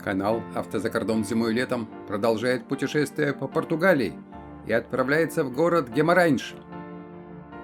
Канал «Автозакордон зимой и летом» продолжает путешествие по Португалии и отправляется в город Гемараньш.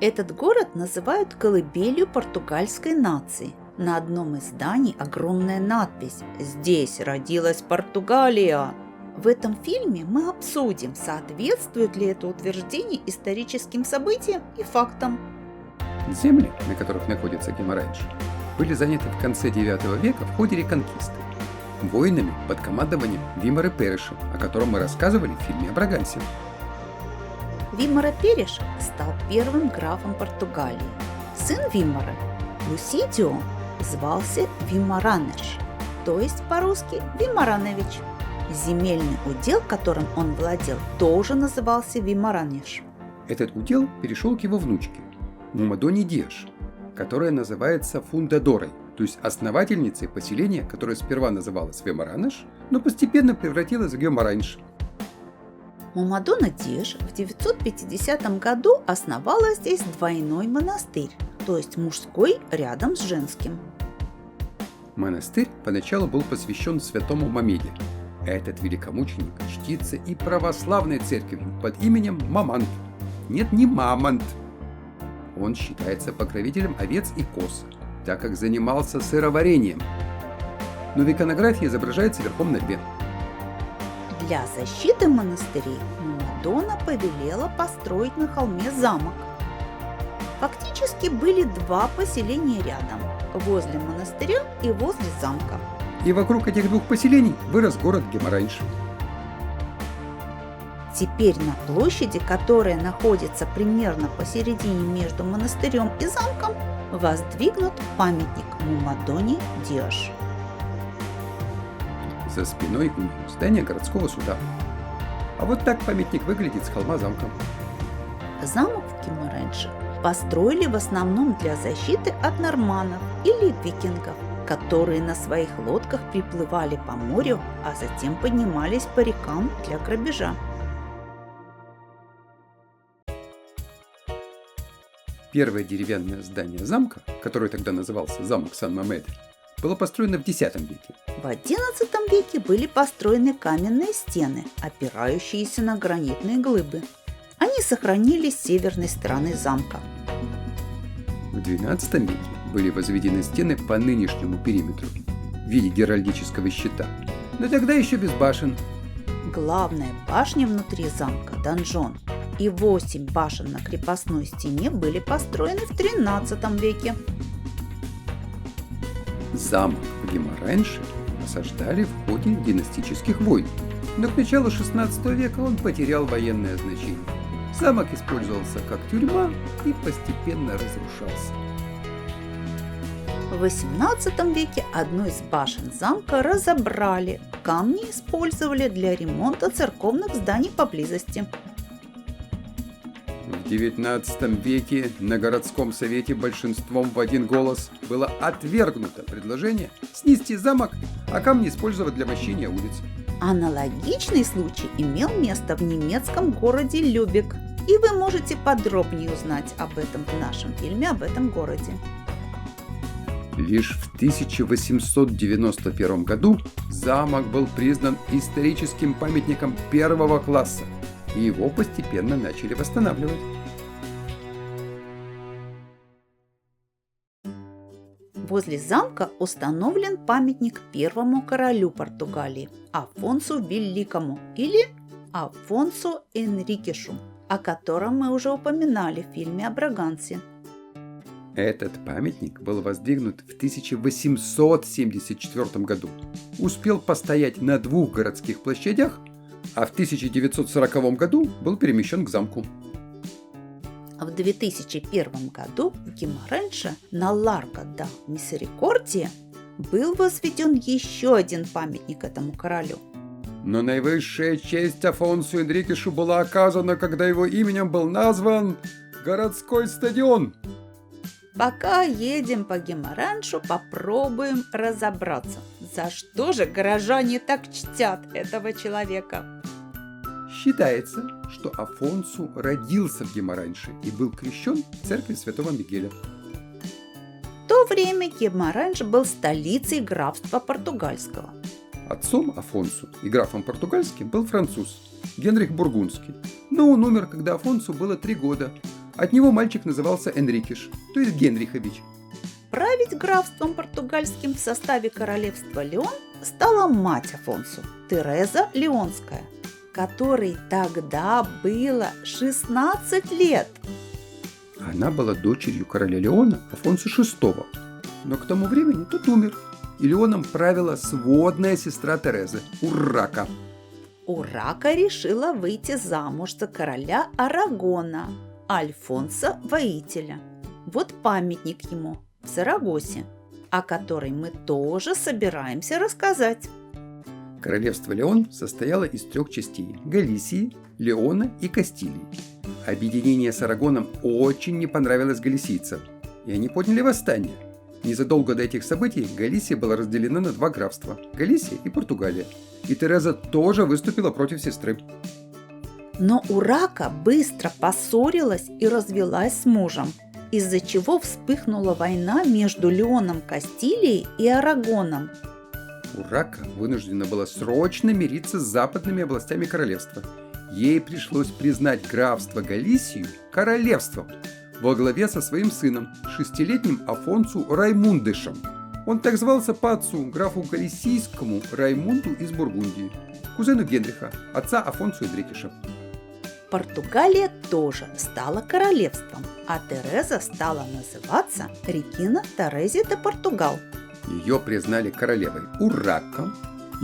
Этот город называют колыбелью португальской нации. На одном из зданий огромная надпись «Здесь родилась Португалия». В этом фильме мы обсудим, соответствует ли это утверждение историческим событиям и фактам. Земли, на которых находится Гемараньш, были заняты в конце IX века в ходе реконкисты воинами под командованием Вимара Переша, о котором мы рассказывали в фильме о Брагансе. Вимара Переш стал первым графом Португалии. Сын Вимара, Лусидио, звался Вимаранеш, то есть по-русски Вимаранович. Земельный удел, которым он владел, тоже назывался Вимаранеш. Этот удел перешел к его внучке, Мумадоне Диаш, которая называется Фундадорой, то есть основательницей поселения, которое сперва называлось Вимаранеш, но постепенно превратилось в Гемараньш. Мумадона Диаш в 950 году основала здесь двойной монастырь, то есть мужской рядом с женским. Монастырь поначалу был посвящен святому Мамеде. Этот великомученик чтится и православной церковью под именем Мамант. Нет, не Мамонт. Он считается покровителем овец и коз, так как занимался сыроварением. Но в иконографии изображается верхом на льве. Для защиты монастырей Мумадона повелела построить на холме замок. Фактически были два поселения рядом, возле монастыря и возле замка. И вокруг этих двух поселений вырос город Гемараньш. Теперь на площади, которая находится примерно посередине между монастырем и замком, воздвигнут памятник Мумадоне Диаш. За спиной у нее здание городского суда. А вот так памятник выглядит с холма замка. Замок в Гемараньше построили в основном для защиты от норманнов или викингов, которые на своих лодках приплывали по морю, а затем поднимались по рекам для грабежа. Первое деревянное здание замка, которое тогда назывался замок Сан-Мамеде, было построено в X веке. В XI веке были построены каменные стены, опирающиеся на гранитные глыбы. Они сохранились с северной стороны замка. В XII веке были возведены стены по нынешнему периметру в виде геральдического щита, но тогда еще без башен. Главная башня внутри замка, донжон, и 8 башен на крепостной стене были построены в XIII веке. Замок в Гемараньше осаждали в ходе династических войн, но к началу XVI века он потерял военное значение. Замок использовался как тюрьма и постепенно разрушался. В XVIII веке одну из башен замка разобрали, камни использовали для ремонта церковных зданий поблизости. В XIX веке на городском совете большинством в один голос было отвергнуто предложение снести замок, а камни использовать для мощения улиц. Аналогичный случай имел место в немецком городе Любек, и вы можете подробнее узнать об этом в нашем фильме об этом городе. Лишь в 1891 году замок был признан историческим памятником первого класса, и его постепенно начали восстанавливать. Возле замка установлен памятник первому королю Португалии Афонсу Великому или Афонсу Энрикешу, о котором мы уже упоминали в фильме о Брагансе. Этот памятник был воздвигнут в 1874 году. Успел постоять на 2 городских площадях, а в 1940 году был перемещен к замку. В 2001 году в Гемараньше на Ларго да Мисерикордия был возведен еще один памятник этому королю. Но наивысшая честь Афонсу Энрикешу была оказана, когда его именем был назван городской стадион. Пока едем по Гемараньшу, попробуем разобраться, за что же горожане так чтят этого человека. Считается, что Афонсу родился в Гемараньше и был крещен в церкви святого Мигеля. В то время Гемараньш был столицей графства португальского. Отцом Афонсу и графом португальским был француз Генрих Бургундский. Но он умер, когда Афонсу было 3 года. От него мальчик назывался Энрикеш, то есть Генрихович. Править графством португальским в составе королевства Леон стала мать Афонсу, Тереза Леонская, которой тогда было 16 лет. Она была дочерью короля Леона Афонсу VI. Но к тому времени тот умер, и Леоном правила сводная сестра Терезы Уррака. Уррака решила выйти замуж за короля Арагона, Альфонса Воителя. Вот памятник ему в Сарагосе, о которой мы тоже собираемся рассказать. Королевство Леон состояло из 3 частей – Галисии, Леона и Кастилии. Объединение с Арагоном очень не понравилось галисийцам, и они подняли восстание. Незадолго до этих событий Галисия была разделена на 2 графства – Галисия и Португалия. И Тереза тоже выступила против сестры. Но Уррака быстро поссорилась и развелась с мужем, из-за чего вспыхнула война между Леоном Кастилией и Арагоном. Уррака вынуждена была срочно мириться с западными областями королевства. Ей пришлось признать графство Галисию королевством во главе со своим сыном, 6-летним Афонсу Раймундышем. Он так звался по отцу, графу Галисийскому Раймунду из Бургундии, кузену Генриха, отца Афонсу Энрикеша. Португалия тоже стала королевством, а Тереза стала называться Регина Терези де Португал. Ее признали королевой Уррака,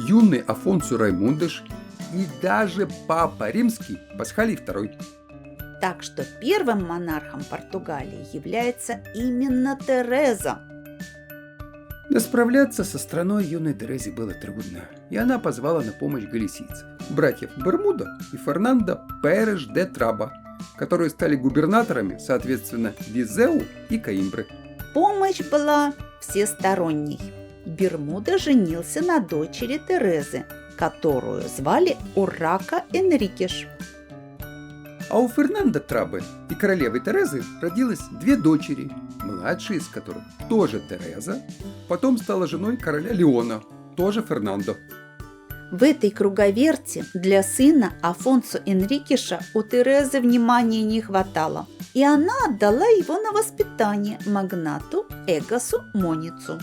юный Афонсу Раймундыш и даже Папа Римский Пасхалий II. Так что первым монархом Португалии является именно Тереза. Но справляться со страной юной Терезе было трудно, и она позвала на помощь галисийцев, братьев Бермуда и Фернандо Переш де Траба, которые стали губернаторами, соответственно, Визеу и Коимбры. Помощь была всесторонней. Бермуда женился на дочери Терезы, которую звали Уррака Энрикеш. А у Фернандо Трабы и королевы Терезы родилось 2 дочери, младшая из которых тоже Тереза, потом стала женой короля Леона, тоже Фернандо. В этой круговерти для сына Афонсу Энрикеша у Терезы внимания не хватало, и она отдала его на воспитание магнату Эгосу Моницу.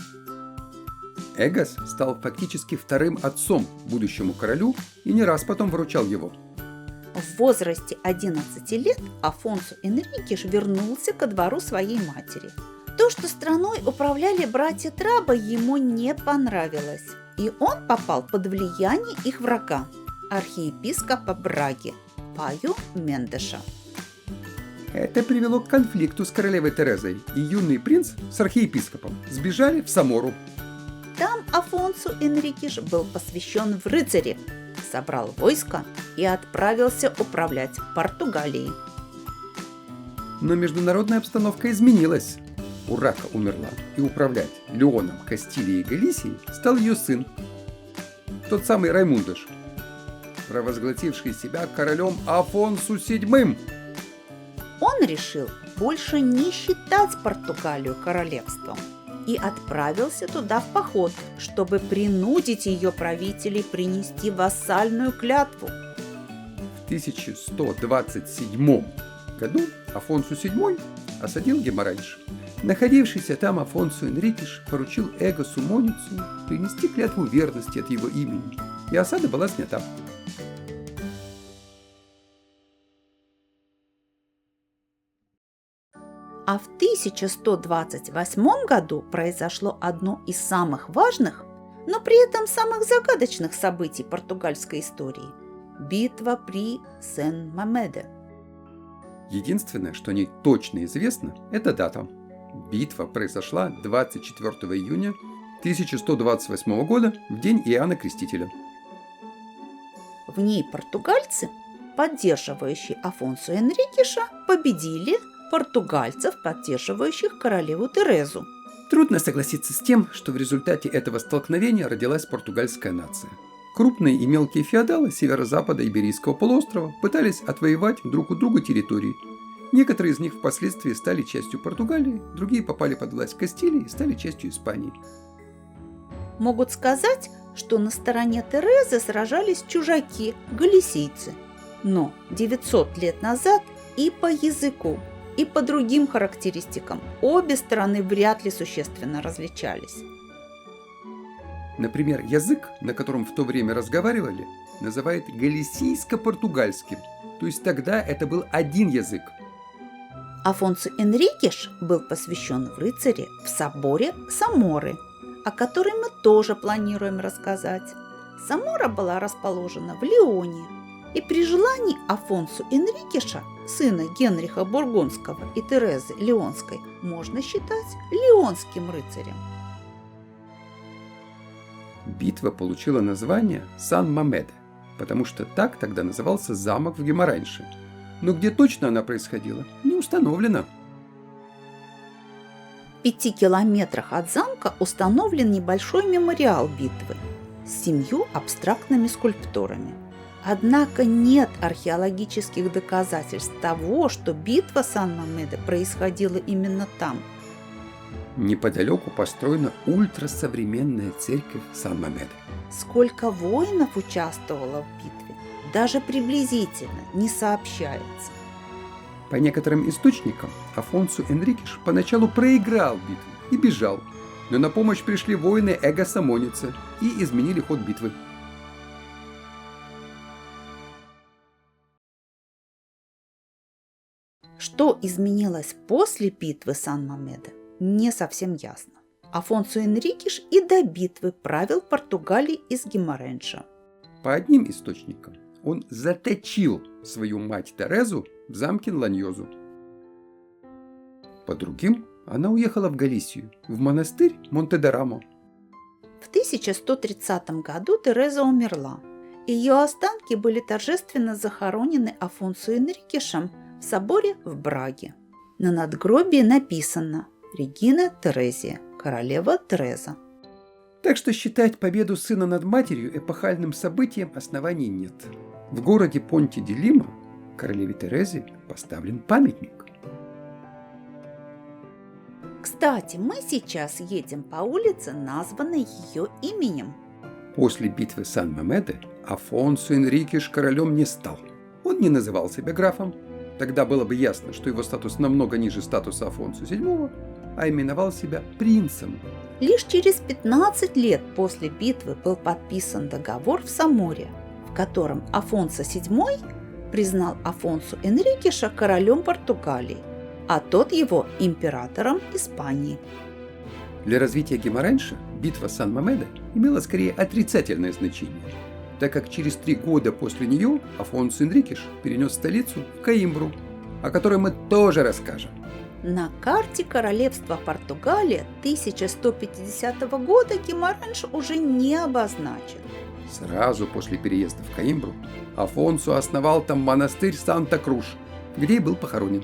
Эгос стал фактически 2-м отцом будущему королю и не раз потом выручал его. В возрасте 11 лет Афонсу Энрикеш вернулся ко двору своей матери. То, что страной управляли братья Траба, ему не понравилось, и он попал под влияние их врага, архиепископа Браги, Паю Мендеша. Это привело к конфликту с королевой Терезой, и юный принц с архиепископом сбежали в Самору. Там Афонсу Энрикеш был посвящен в рыцари, собрал войско и отправился управлять Португалией. Но международная обстановка изменилась. Уррака умерла, и управлять Леоном, Кастилией и Галисией стал ее сын, тот самый Раймундыш, провозгласивший себя королем Афонсу VII. Он решил больше не считать Португалию королевством и отправился туда в поход, чтобы принудить ее правителей принести вассальную клятву. В 1127 году Афонсу VII осадил Гемаранш. Находившийся там Афонсу Энрикеш поручил Эгосу Моницу принести клятву верности от его имени, и осада была снята. А в 1128 году произошло одно из самых важных, но при этом самых загадочных событий португальской истории – битва при Сен-Мамеде. Единственное, что о ней точно известно, это дата. Битва произошла 24 июня 1128 года, в день Иоанна Крестителя. В ней португальцы, поддерживающие Афонсу Энрикеша, победили португальцев, поддерживающих королеву Терезу. Трудно согласиться с тем, что в результате этого столкновения родилась португальская нация. Крупные и мелкие феодалы северо-запада Иберийского полуострова пытались отвоевать друг у друга территории. Некоторые из них впоследствии стали частью Португалии, другие попали под власть Кастилии и стали частью Испании. Могут сказать, что на стороне Терезы сражались чужаки, галисийцы. Но 900 лет назад и по языку, и по другим характеристикам обе стороны вряд ли существенно различались. Например, язык, на котором в то время разговаривали, называют галисийско-португальским, то есть тогда это был один язык. Афонсо Энрикеш был посвящен в рыцаре в соборе Саморы, о которой мы тоже планируем рассказать. Самора была расположена в Лионе, и при желании Афонсу Энрикеша, сына Генриха Бургундского и Терезы Лионской, можно считать лионским рыцарем. Битва получила название Сан-Мамеде, потому что так тогда назывался замок в Гимараньше. Но где точно она происходила, не установлено. В 5 километрах от замка установлен небольшой мемориал битвы с 7 абстрактными скульптурами. Однако нет археологических доказательств того, что битва Сан-Мамеде происходила именно там. Неподалеку построена ультрасовременная церковь Сан-Мамеде. Сколько воинов участвовало в битве, даже приблизительно не сообщается. По некоторым источникам, Афонсу Энрикеш поначалу проиграл битву и бежал, но на помощь пришли воины Эго Самоница и изменили ход битвы. Что изменилось после битвы Сан-Мамеде, не совсем ясно. Афонсо Энрикеш и до битвы правил Португалией из Гимаренша. По одним источникам, он заточил свою мать Терезу в замке Ланьозу. По другим, она уехала в Галисию, в монастырь Монтедорамо. В 1130 году Тереза умерла. Ее останки были торжественно захоронены Афонсо Энрикешем в соборе в Браге. На надгробии написано «Регина Терезия, королева Тереза». Так что считать победу сына над матерью эпохальным событием оснований нет. В городе Понте-ди-Лима королеве Терезе поставлен памятник. Кстати, мы сейчас едем по улице, названной ее именем. После битвы Сан-Мамеде Афонсо Энрикеш королем не стал. Он не называл себя графом. Тогда было бы ясно, что его статус намного ниже статуса Афонсо VII, а именовал себя принцем. Лишь через 15 лет после битвы был подписан договор в Саморе, в котором Афонсо VII признал Афонсо Энрикеша королем Португалии, а тот его императором Испании. Для развития Гимараньша битва Сан-Мамеде имела скорее отрицательное значение, так как через 3 года после нее Афонсо Энрикеш перенес столицу в Коимбру, о которой мы тоже расскажем. На карте королевства Португалия 1150 года Гимараньш уже не обозначен. Сразу после переезда в Коимбру Афонсо основал там монастырь Санта-Круш, где и был похоронен.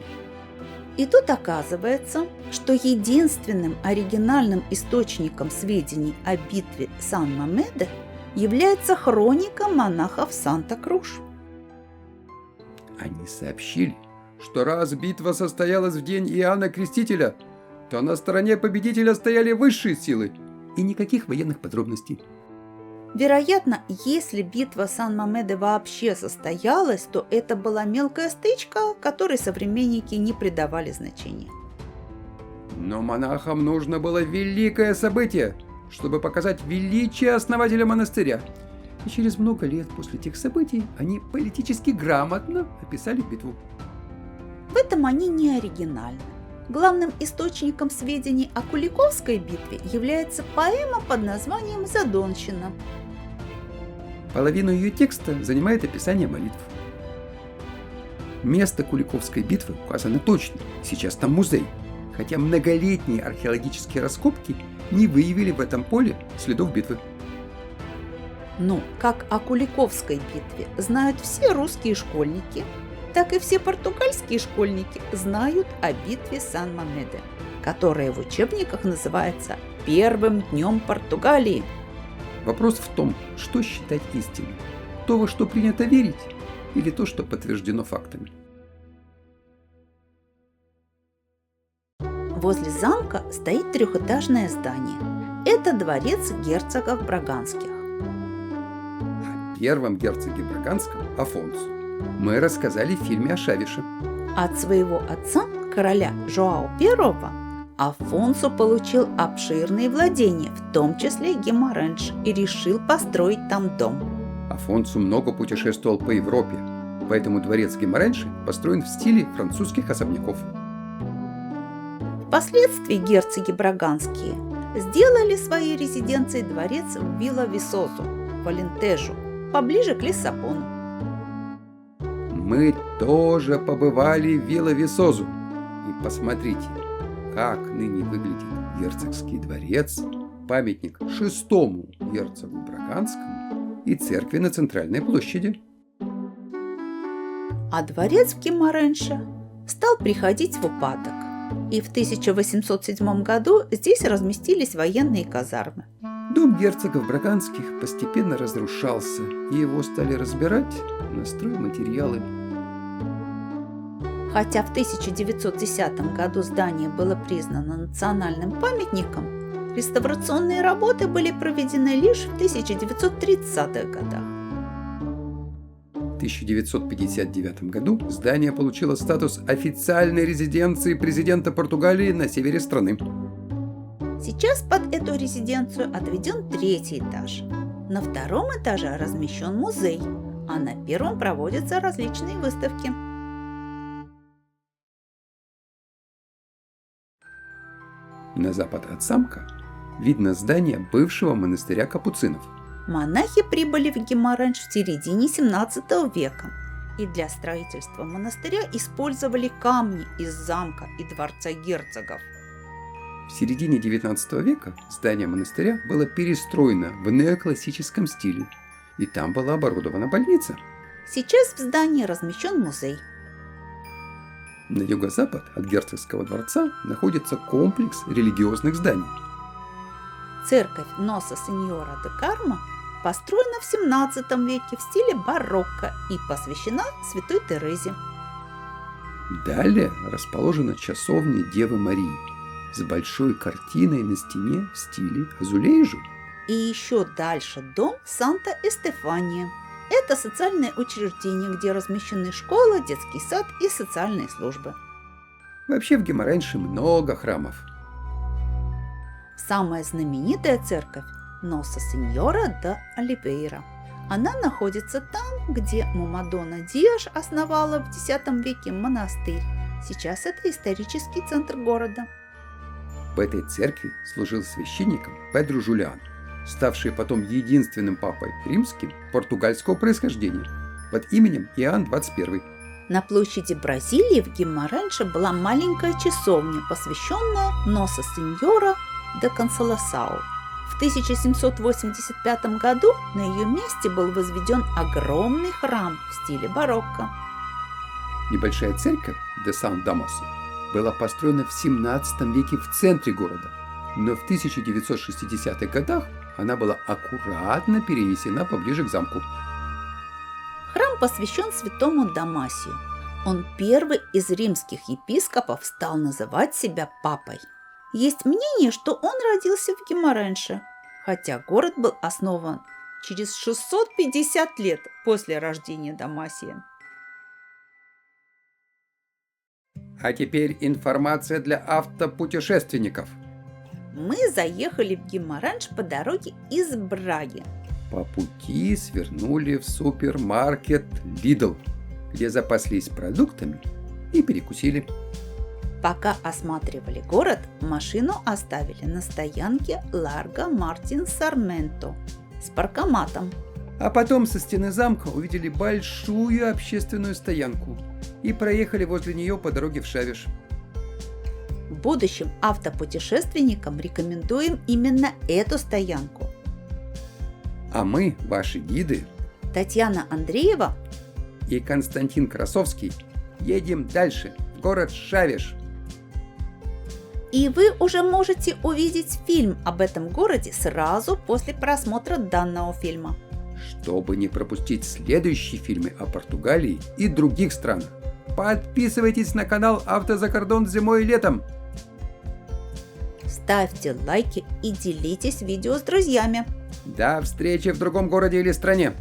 И тут оказывается, что единственным оригинальным источником сведений о битве Сан-Мамеде является хроника монахов Санта-Круш. Они сообщили, что раз битва состоялась в день Иоанна Крестителя, то на стороне победителя стояли высшие силы и никаких военных подробностей. Вероятно, если битва Сан-Мамеде вообще состоялась, то это была мелкая стычка, которой современники не придавали значения. Но монахам нужно было великое событие, чтобы показать величие основателя монастыря. И через много лет после тех событий они политически грамотно описали битву. В этом они не оригинальны. Главным источником сведений о Куликовской битве является поэма под названием «Задонщина». Половину ее текста занимает описание молитв. Место Куликовской битвы указано точно, сейчас там музей, хотя многолетние археологические раскопки не выявили в этом поле следов битвы. Но как о Куликовской битве знают все русские школьники, так и все португальские школьники знают о битве Сан-Мамеде, которая в учебниках называется «Первым днем Португалии». Вопрос в том, что считать истиной. То, во что принято верить, или то, что подтверждено фактами. Возле замка стоит 3-этажное здание. Это дворец герцогов Браганских. первом герцоге Браганском Афонсу мы рассказали в фильме о Шавише. От своего отца, короля Жоао I, Афонсо получил обширные владения, в том числе Гимаренш, и решил построить там дом. Афонсу много путешествовал по Европе, поэтому дворец Гимаренши построен в стиле французских особняков. Впоследствии герцоги Браганские сделали своей резиденцией дворец в Вилла-Висозу, в Алентежу, поближе к Лиссабону. Мы тоже побывали в Вилла-Висозу. И посмотрите, как ныне выглядит герцогский дворец, памятник шестому герцогу Браганскому и церкви на центральной площади. А дворец в Гимаренше стал приходить в упадок. И в 1807 году здесь разместились военные казармы. Дом герцогов Браганских постепенно разрушался, и его стали разбирать на стройматериалы. Хотя в 1910 году здание было признано национальным памятником, реставрационные работы были проведены лишь в 1930-х годах. В 1959 году здание получило статус официальной резиденции президента Португалии на севере страны. Сейчас под эту резиденцию отведен третий этаж. На втором этаже размещен музей, а на первом проводятся различные выставки. На запад от замка видно здание бывшего монастыря капуцинов. Монахи прибыли в Гимаренш в середине 17 века, и для строительства монастыря использовали камни из замка и дворца герцогов. В середине 19 века здание монастыря было перестроено в неоклассическом стиле, и там была оборудована больница. Сейчас в здании размещен музей. На юго-запад от герцогского дворца находится комплекс религиозных зданий. Церковь Носа Сеньора де Карма построена в 17 веке в стиле барокко и посвящена Святой Терезе. Далее расположена часовня Девы Марии с большой картиной на стене в стиле азулейжу. И еще дальше дом Санта-Эстефания. Это социальное учреждение, где размещены школа, детский сад и социальные службы. Вообще в Гимаренше много храмов. Самая знаменитая церковь Носа Сеньора де Оливейра. Она находится там, где Мамадона Диаш основала в X веке монастырь. Сейчас это исторический центр города. В этой церкви служил священником Педро Жулиан, ставший потом единственным папой римским португальского происхождения под именем Иоанн XXI. На площади Бразилии в Гимаренше была маленькая часовня, посвященная Носа Сеньора де Консоласау. В 1785 году на ее месте был возведен огромный храм в стиле барокко. Небольшая церковь де Сан-Дамасо была построена в 17 веке в центре города, но в 1960-х годах она была аккуратно перенесена поближе к замку. Храм посвящен святому Дамасию. Он первый из римских епископов стал называть себя папой. Есть мнение, что он родился в Гимаренше, хотя город был основан через 650 лет после рождения Дамасия. А теперь информация для автопутешественников. Мы заехали в Гимаренш по дороге из Браги. По пути свернули в супермаркет Lidl, где запаслись продуктами и перекусили. Пока осматривали город, машину оставили на стоянке Ларго Мартин Сарменто с паркоматом. А потом со стены замка увидели большую общественную стоянку и проехали возле нее по дороге в Шавиш. Будущим автопутешественникам рекомендуем именно эту стоянку. А мы, ваши гиды, Татьяна Андреева и Константин Красовский, едем дальше, в город Шавиш. И вы уже можете увидеть фильм об этом городе сразу после просмотра данного фильма. Чтобы не пропустить следующие фильмы о Португалии и других странах, подписывайтесь на канал «Автозакордон зимой и летом». Ставьте лайки и делитесь видео с друзьями. До встречи в другом городе или стране.